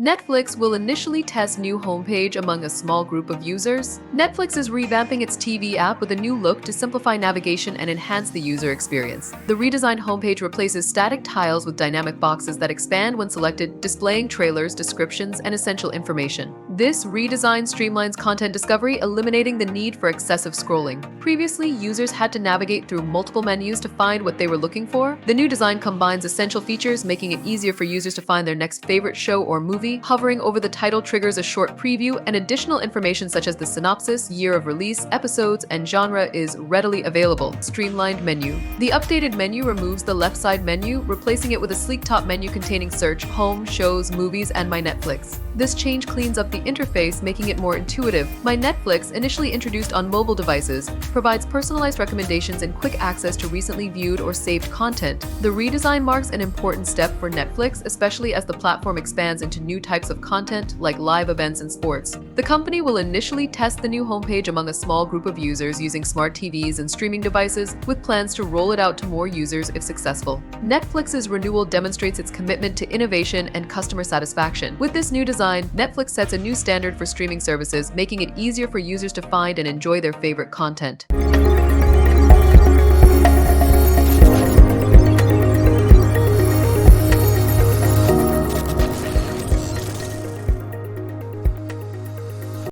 Netflix will initially test new homepage among a small group of users. Netflix is revamping its TV app with a new look to simplify navigation and enhance the user experience. The redesigned homepage replaces static tiles with dynamic boxes that expand when selected, displaying trailers, descriptions, and essential information. This redesign streamlines content discovery, eliminating the need for excessive scrolling. Previously, users had to navigate through multiple menus to find what they were looking for. The new design combines essential features, making it easier for users to find their next favorite show or movie. Hovering over the title triggers a short preview, and additional information such as the synopsis, year of release, episodes, and genre is readily available. Streamlined menu. The updated menu removes the left side menu, replacing it with a sleek top menu containing search, home, shows, movies, and My Netflix. This change cleans up the interface, making it more intuitive. My Netflix, initially introduced on mobile devices, provides personalized recommendations and quick access to recently viewed or saved content. The redesign marks an important step for Netflix, especially as the platform expands into new types of content like live events and sports. The company will initially test the new homepage among a small group of users using smart TVs and streaming devices, with plans to roll it out to more users if successful. Netflix's renewal demonstrates its commitment to innovation and customer satisfaction. With this new design, Netflix sets a new standard for streaming services, making it easier for users to find and enjoy their favorite content.